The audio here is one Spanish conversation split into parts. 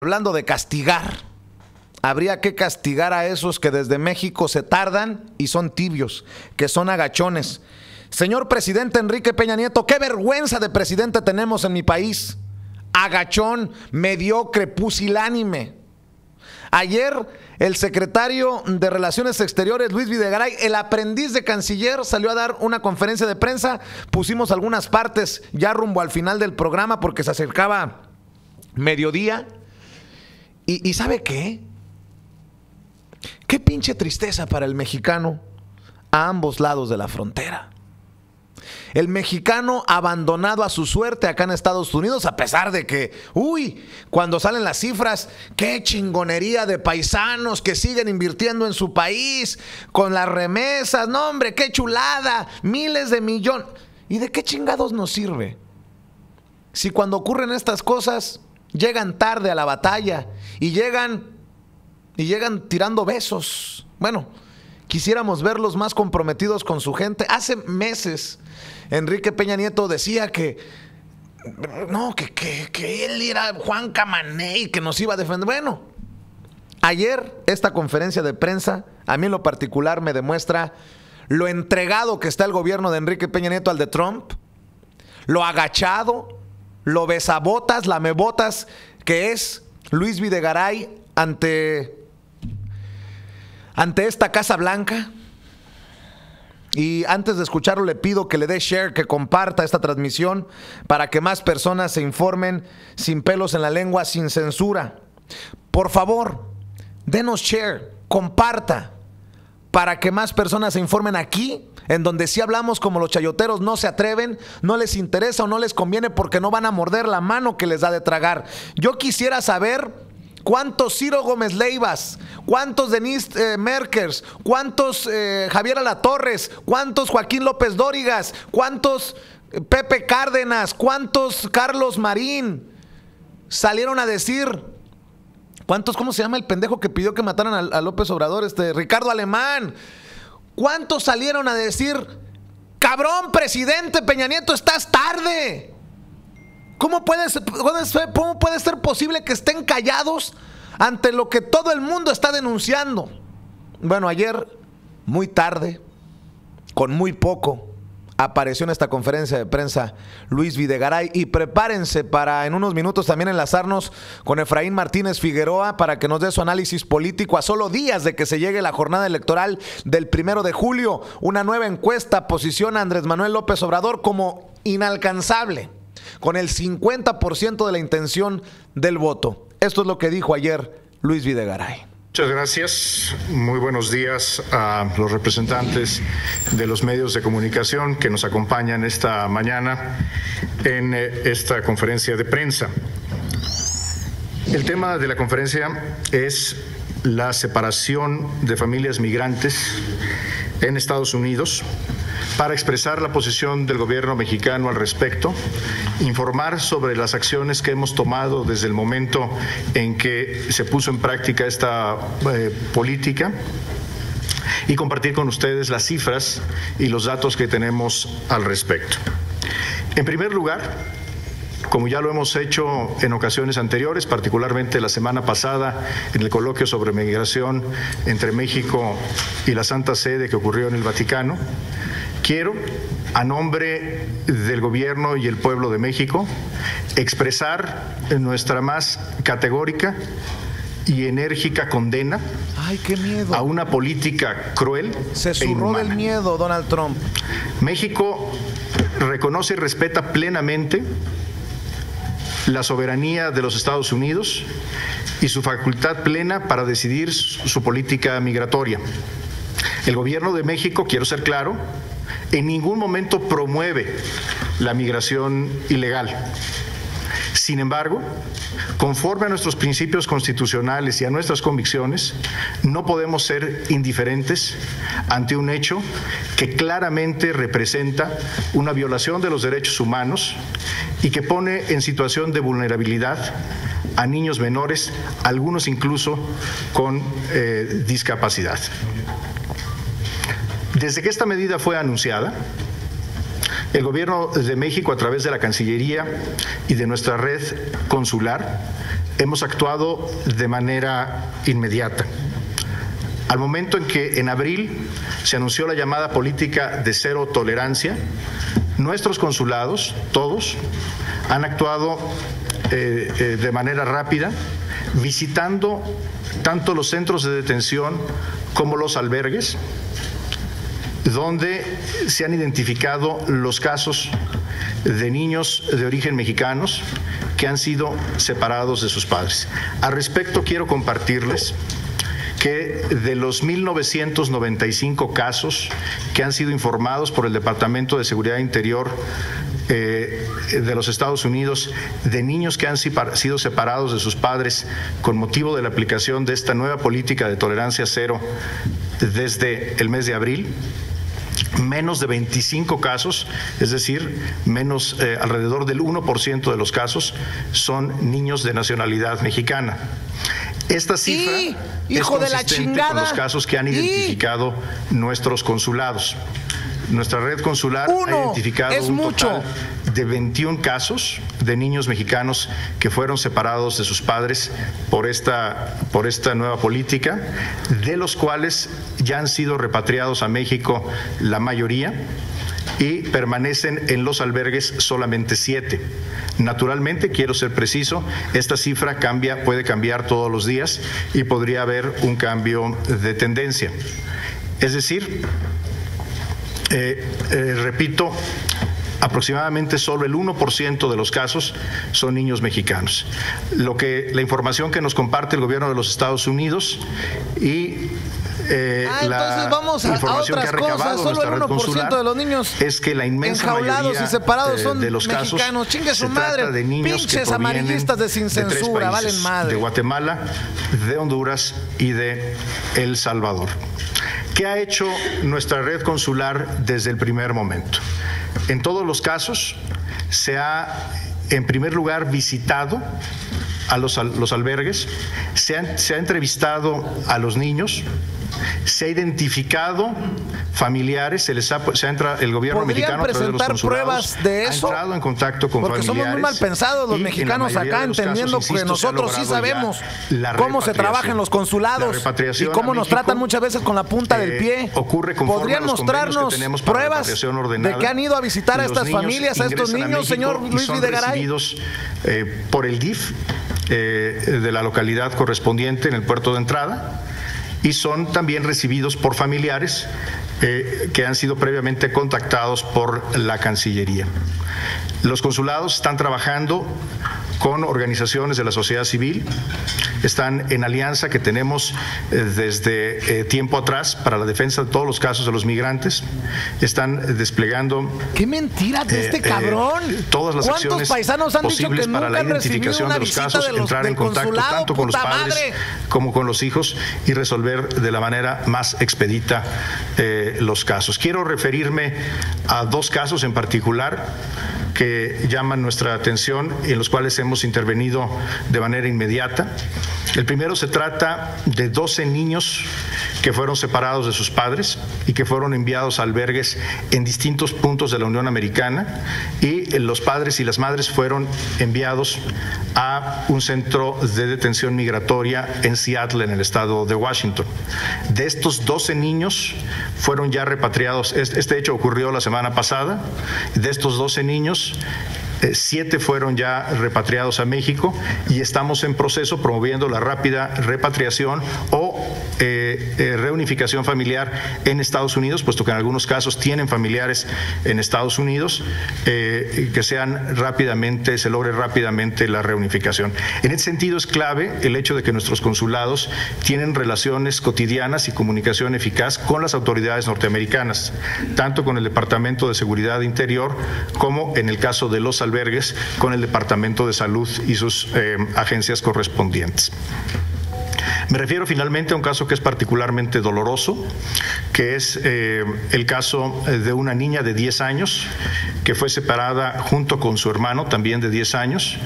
Hablando de castigar, habría que castigar a esos que desde México se tardan y son tibios, que son agachones. Señor presidente Enrique Peña Nieto, qué vergüenza de presidente tenemos en mi país. Agachón, mediocre, pusilánime. Ayer el secretario de Relaciones Exteriores, Luis Videgaray, el aprendiz de canciller, salió a dar una conferencia de prensa. Pusimos algunas partes ya rumbo al final del programa porque se acercaba mediodía. ¿Y sabe qué? Qué pinche tristeza para el mexicano a ambos lados de la frontera. El mexicano abandonado a su suerte acá en Estados Unidos, a pesar de que, cuando salen las cifras, qué chingonería de paisanos que siguen invirtiendo en su país, con las remesas, no hombre, qué chulada, miles de millones. ¿Y de qué chingados nos sirve? Si cuando ocurren estas cosas, llegan tarde a la batalla y llegan tirando besos. Bueno, quisiéramos verlos más comprometidos con su gente. Hace meses Enrique Peña Nieto decía que él era Juan Camané y que nos iba a defender. Bueno, ayer esta conferencia de prensa a mí en lo particular me demuestra lo entregado que está el gobierno de Enrique Peña Nieto al de Trump, lo agachado, lo besabotas, lamebotas que es Luis Videgaray ante esta Casa Blanca. Y antes de escucharlo le pido que le dé share, que comparta esta transmisión para que más personas se informen sin pelos en la lengua, sin censura. Por favor, denos share, comparta para que más personas se informen aquí, en donde sí hablamos como los chayoteros, no se atreven, no les interesa o no les conviene porque no van a morder la mano que les da de tragar. Yo quisiera saber cuántos Ciro Gómez Leivas, cuántos Denise Merkers, cuántos Javier Alatorres, cuántos Joaquín López Dórigas, cuántos Pepe Cárdenas, cuántos Carlos Marín salieron a decir, cuántos, ¿cómo se llama el pendejo que pidió que mataran a López Obrador? Ricardo Alemán. ¿Cuántos salieron a decir, cabrón, presidente Peña Nieto, estás tarde? ¿Cómo puede ser posible que estén callados ante lo que todo el mundo está denunciando? Bueno, ayer, muy tarde, con muy poco, apareció en esta conferencia de prensa Luis Videgaray. Y prepárense para en unos minutos también enlazarnos con Efraín Martínez Figueroa para que nos dé su análisis político a solo días de que se llegue la jornada electoral del 1 de julio. Una nueva encuesta posiciona a Andrés Manuel López Obrador como inalcanzable, con el 50% de la intención del voto. Esto es lo que dijo ayer Luis Videgaray. Muchas gracias. Muy buenos días a los representantes de los medios de comunicación que nos acompañan esta mañana en esta conferencia de prensa. El tema de la conferencia es la separación de familias migrantes en Estados Unidos, para expresar la posición del gobierno mexicano al respecto, informar sobre las acciones que hemos tomado desde el momento en que se puso en práctica esta política y compartir con ustedes las cifras y los datos que tenemos al respecto. En primer lugar, como ya lo hemos hecho en ocasiones anteriores, particularmente la semana pasada en el coloquio sobre migración entre México y la Santa Sede que ocurrió en el Vaticano, quiero, a nombre del gobierno y el pueblo de México, expresar nuestra más categórica y enérgica condena ¡qué miedo! A una política cruel. Se zurró del miedo Donald Trump. México reconoce y respeta plenamente la soberanía de los Estados Unidos y su facultad plena para decidir su política migratoria. El gobierno de México, quiero ser claro, en ningún momento promueve la migración ilegal. Sin embargo, conforme a nuestros principios constitucionales y a nuestras convicciones, no podemos ser indiferentes ante un hecho que claramente representa una violación de los derechos humanos y que pone en situación de vulnerabilidad a niños menores, algunos incluso con discapacidad. Desde que esta medida fue anunciada, el Gobierno de México, a través de la Cancillería y de nuestra red consular, hemos actuado de manera inmediata. Al momento en que en abril se anunció la llamada política de cero tolerancia, nuestros consulados, todos, han actuado de manera rápida, visitando tanto los centros de detención como los albergues, donde se han identificado los casos de niños de origen mexicanos que han sido separados de sus padres. Al respecto, quiero compartirles que de los 1.995 casos que han sido informados por el Departamento de Seguridad Interior de los Estados Unidos de niños que han sido separados de sus padres con motivo de la aplicación de esta nueva política de tolerancia cero desde el mes de abril, menos de 25 casos, es decir, alrededor del 1% de los casos son niños de nacionalidad mexicana. Esta cifra es consistente con los casos que han identificado nuestros consulados. Nuestra red consular ha identificado un total de 21 casos de niños mexicanos que fueron separados de sus padres por esta nueva política, de los cuales ya han sido repatriados a México la mayoría y permanecen en los albergues solamente 7. Naturalmente, quiero ser preciso, esta cifra puede cambiar todos los días y podría haber un cambio de tendencia. Es decir, repito, aproximadamente solo el 1% de los casos son niños mexicanos. La información que nos comparte el gobierno de los Estados Unidos y entonces vamos a información otras que ha recabado cosas. Solo el nuestra red 1% consular de los niños es que la inmensa enjaulados mayoría y separados son de los mexicanos. casos Chingue su se trata madre, de niños que pinches provienen amarillistas de sin de 3 censura, países, valen madre. de Guatemala, de Honduras y de El Salvador. ¿Qué ha hecho nuestra red consular desde el primer momento? En todos los casos se ha, en primer lugar, visitado a los albergues, se ha entrevistado a los niños, se ha identificado familiares, el gobierno mexicano a través de los consulados pruebas de eso? Ha entrado en contacto con porque familiares. Somos muy mal pensados los mexicanos acá, entendiendo que nosotros sí sabemos cómo se trabaja en los consulados y cómo nos tratan muchas veces con la punta del pie. ¿Podrían mostrarnos pruebas de que han ido a visitar a estas familias, a estos niños, señor Luis Videgaray? Recibidos por el DIF de la localidad correspondiente en el puerto de entrada, y son también recibidos por familiares que han sido previamente contactados por la Cancillería. Los consulados están trabajando con organizaciones de la sociedad civil, están en alianza que tenemos desde tiempo atrás para la defensa de todos los casos de los migrantes, están desplegando… ¡Qué mentira de este cabrón! Todas las acciones paisanos han posibles dicho que para la identificación de los casos, entrar en contacto tanto con los padres como con los hijos y resolver de la manera más expedita los casos. Quiero referirme a 2 casos en particular que llaman nuestra atención y en los cuales hemos intervenido de manera inmediata. El primero se trata de 12 niños que fueron separados de sus padres y que fueron enviados a albergues en distintos puntos de la Unión Americana, y los padres y las madres fueron enviados a un centro de detención migratoria en Seattle, en el estado de Washington. De estos 12 niños fueron ya repatriados, este hecho ocurrió la semana pasada, de estos 12 niños 7 fueron ya repatriados a México y estamos en proceso promoviendo la rápida repatriación o reunificación familiar en Estados Unidos, puesto que en algunos casos tienen familiares en Estados Unidos, que se logre rápidamente la reunificación. En ese sentido es clave el hecho de que nuestros consulados tienen relaciones cotidianas y comunicación eficaz con las autoridades norteamericanas, tanto con el Departamento de Seguridad Interior como, en el caso de los albergues, con el Departamento de Salud y sus agencias correspondientes. Me refiero finalmente a un caso que es particularmente doloroso, que es el caso de una niña de 10 años que fue separada junto con su hermano, también de 10 años.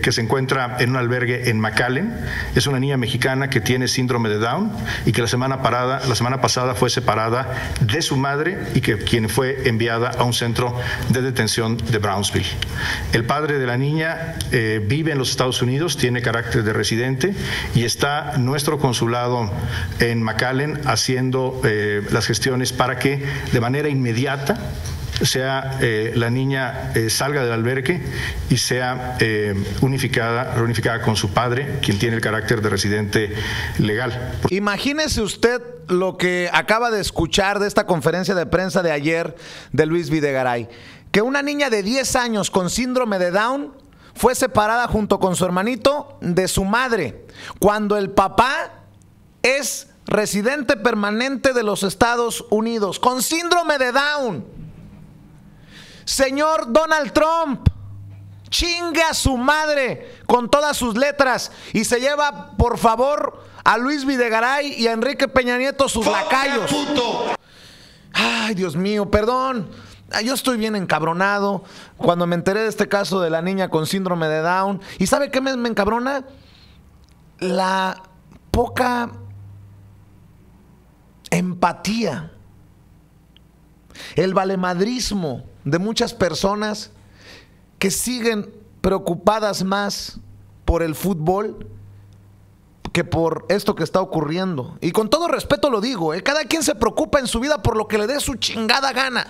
que se encuentra en un albergue en McAllen. Es una niña mexicana que tiene síndrome de Down y que la semana pasada fue separada de su madre y quien fue enviada a un centro de detención de Brownsville. El padre de la niña vive en los Estados Unidos, tiene carácter de residente y está nuestro consulado en McAllen haciendo las gestiones para que de manera inmediata la niña salga del albergue y sea reunificada con su padre, quien tiene el carácter de residente legal. Imagínese usted lo que acaba de escuchar de esta conferencia de prensa de ayer de Luis Videgaray, que una niña de 10 años con síndrome de Down fue separada junto con su hermanito de su madre, cuando el papá es residente permanente de los Estados Unidos, con síndrome de Down. Señor Donald Trump, chinga a su madre con todas sus letras y se lleva, por favor, a Luis Videgaray y a Enrique Peña Nieto, sus lacayos. Ay, Dios mío, perdón. Yo estoy bien encabronado cuando me enteré de este caso de la niña con síndrome de Down. ¿Y sabe qué me encabrona? La poca empatía, el valemadrismo de muchas personas que siguen preocupadas más por el fútbol que por esto que está ocurriendo. Y con todo respeto lo digo, cada quien se preocupa en su vida por lo que le dé su chingada gana.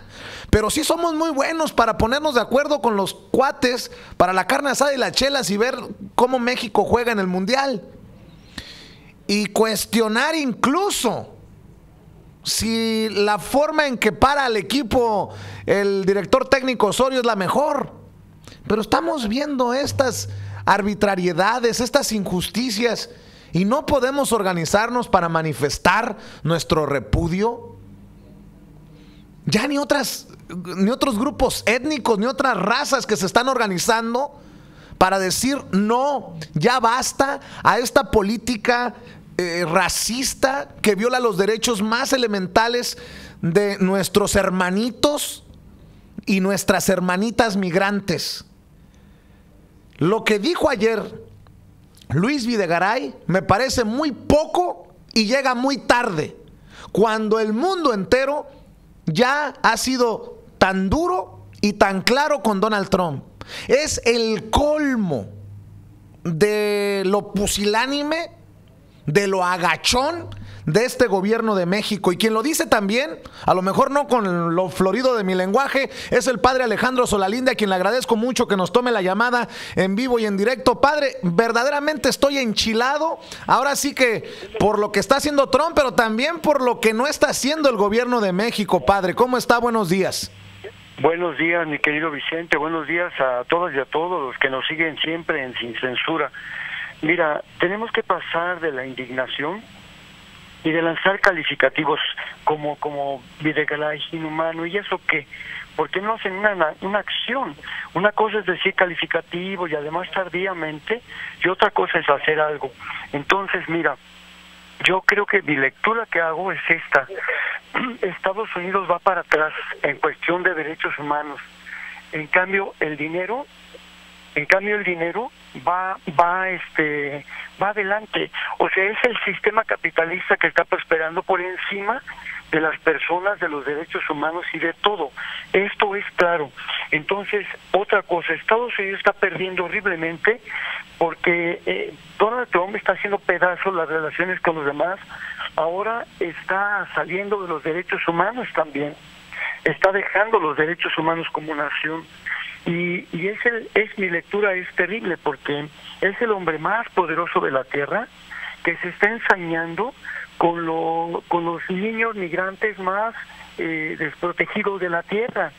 Pero sí somos muy buenos para ponernos de acuerdo con los cuates para la carne asada y las chelas y ver cómo México juega en el Mundial. Y cuestionar incluso si la forma en que para al equipo el director técnico Osorio es la mejor. Pero estamos viendo estas arbitrariedades, estas injusticias, y no podemos organizarnos para manifestar nuestro repudio. Ya ni otros grupos étnicos, ni otras razas que se están organizando para decir no, ya basta a esta política racista que viola los derechos más elementales de nuestros hermanitos y nuestras hermanitas migrantes. Lo que dijo ayer Luis Videgaray me parece muy poco y llega muy tarde, cuando el mundo entero ya ha sido tan duro y tan claro con Donald Trump. Es el colmo de lo pusilánime, de lo agachón de este gobierno de México. Y quien lo dice también, a lo mejor no con lo florido de mi lenguaje, es el padre Alejandro Solalinde, a quien le agradezco mucho que nos tome la llamada en vivo y en directo. Padre, verdaderamente estoy enchilado, ahora sí que por lo que está haciendo Trump, pero también por lo que no está haciendo el gobierno de México. Padre, ¿cómo está? Buenos días. Buenos días, mi querido Vicente. Buenos días a todos y a todos los que nos siguen siempre en Sin Censura. Mira, tenemos que pasar de la indignación y de lanzar calificativos como Videgaray, inhumano, ¿y eso qué? ¿Por qué no hacen una acción? Una cosa es decir calificativo y además tardíamente, y otra cosa es hacer algo. Entonces, mira, yo creo que mi lectura que hago es esta. Estados Unidos va para atrás en cuestión de derechos humanos. En cambio, el dinero va adelante. O sea, es el sistema capitalista que está prosperando por encima de las personas, de los derechos humanos y de todo. Esto es claro. Entonces, otra cosa, Estados Unidos está perdiendo horriblemente porque Donald Trump está haciendo pedazos las relaciones con los demás. Ahora está saliendo de los derechos humanos también. Está dejando los derechos humanos como nación. Y mi lectura es terrible porque es el hombre más poderoso de la tierra que se está ensañando con los niños migrantes más desprotegidos de la tierra.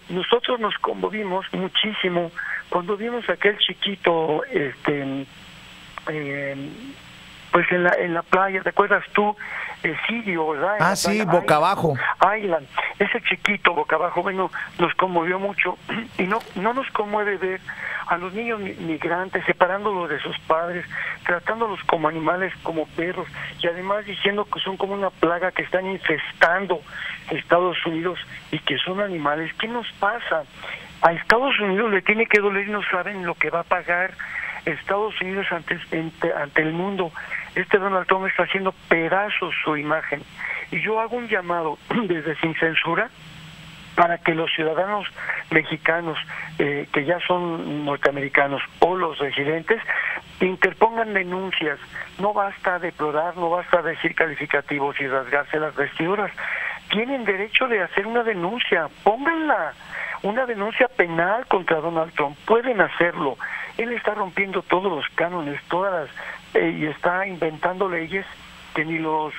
Nosotros nos conmovimos muchísimo cuando vimos a aquel chiquito pues en la playa, ¿te acuerdas tú? Sirio, ¿verdad? Ah, sí, boca abajo. Island, ese chiquito boca abajo, bueno, nos conmovió mucho y no nos conmueve ver a los niños migrantes separándolos de sus padres, tratándolos como animales, como perros, y además diciendo que son como una plaga que están infestando Estados Unidos y que son animales. ¿Qué nos pasa? A Estados Unidos le tiene que doler y no saben lo que va a pagar Estados Unidos ante el mundo. Donald Trump está haciendo pedazos su imagen. Y yo hago un llamado desde Sin Censura para que los ciudadanos mexicanos que ya son norteamericanos o los residentes interpongan denuncias. No basta deplorar, no basta decir calificativos y rasgarse las vestiduras. Tienen derecho de hacer una denuncia, pónganla, una denuncia penal contra Donald Trump. Pueden hacerlo. Él está rompiendo todos los cánones, y está inventando leyes que no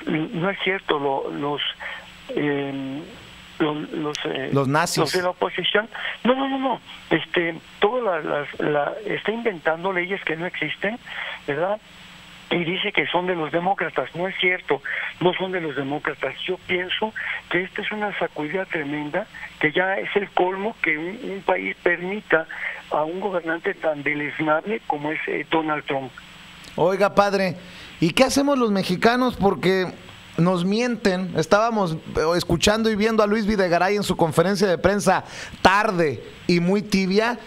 es cierto, los nazis, los de la oposición, no, está inventando leyes que no existen, ¿verdad? Y dice que son de los demócratas. No es cierto, no son de los demócratas. Yo pienso que esta es una sacudida tremenda, que ya es el colmo que un país permita a un gobernante tan deleznable como es Donald Trump. Oiga, padre, ¿y qué hacemos los mexicanos? Porque nos mienten. Estábamos escuchando y viendo a Luis Videgaray en su conferencia de prensa tarde y muy tibia,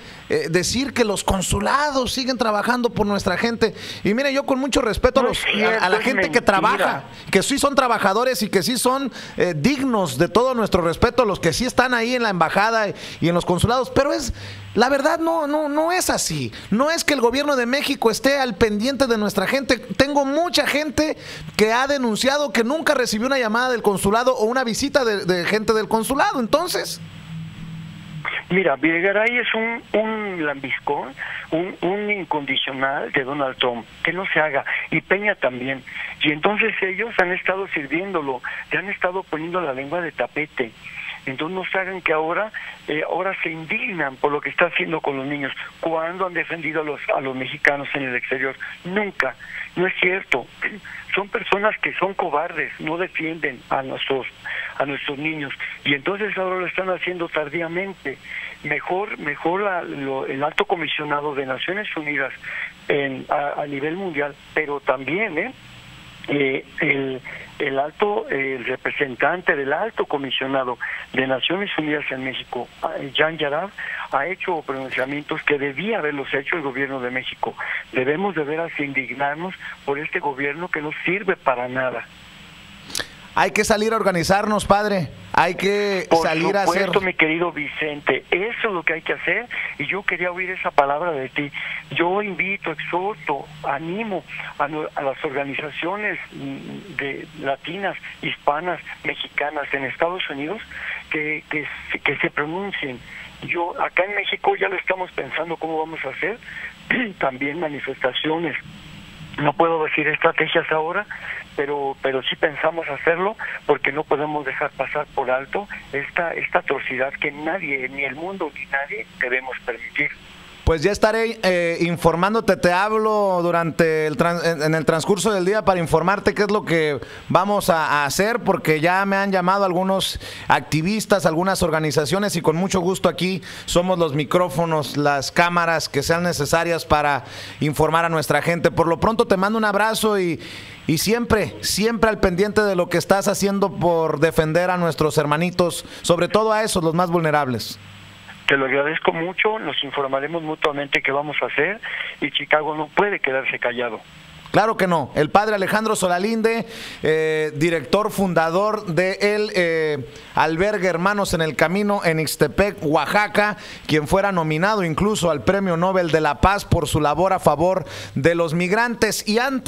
decir que los consulados siguen trabajando por nuestra gente. Y mire, yo con mucho respeto a la gente que trabaja, que sí son trabajadores y que sí son dignos de todo nuestro respeto, los que sí están ahí en la embajada y en los consulados, pero la verdad no es así. No es que el gobierno de México esté al pendiente de nuestra gente. Tengo mucha gente que ha denunciado que nunca recibió una llamada del consulado o una visita de gente del consulado. Entonces, mira, Videgaray es un lambiscón, un incondicional de Donald Trump, que no se haga, y Peña también. Y entonces ellos han estado sirviéndolo, le han estado poniendo la lengua de tapete. Entonces no se hagan que ahora se indignan por lo que está haciendo con los niños. ¿Cuándo han defendido a los mexicanos en el exterior? Nunca. No es cierto. Son personas que son cobardes, no defienden a nuestros niños, y entonces ahora lo están haciendo tardíamente. Mejor el alto comisionado de Naciones Unidas a nivel mundial, pero también el representante del alto comisionado de Naciones Unidas en México, Jan Yarab, ha hecho pronunciamientos que debía haberlos hecho el gobierno de México. Debemos de veras indignarnos por este gobierno que no sirve para nada. Hay que salir a organizarnos, padre. Hay que salir a hacer. Por supuesto, mi querido Vicente, eso es lo que hay que hacer, y yo quería oír esa palabra de ti. Yo invito, exhorto, animo a las organizaciones latinas, hispanas, mexicanas en Estados Unidos que se pronuncien. Acá en México ya lo estamos pensando cómo vamos a hacer, también manifestaciones. No puedo decir estrategias ahora, pero sí pensamos hacerlo, porque no podemos dejar pasar por alto esta atrocidad que nadie, ni el mundo ni nadie, debemos permitir. Pues ya estaré informándote, te hablo en el transcurso del día para informarte qué es lo que vamos a hacer, porque ya me han llamado algunos activistas, algunas organizaciones, y con mucho gusto aquí somos los micrófonos, las cámaras que sean necesarias para informar a nuestra gente. Por lo pronto te mando un abrazo y siempre al pendiente de lo que estás haciendo por defender a nuestros hermanitos, sobre todo a esos, los más vulnerables. Te lo agradezco mucho, nos informaremos mutuamente qué vamos a hacer, y Chicago no puede quedarse callado. Claro que no. El padre Alejandro Solalinde, director fundador de Albergue Hermanos en el Camino en Ixtepec, Oaxaca, quien fuera nominado incluso al Premio Nobel de la Paz por su labor a favor de los migrantes. Y antes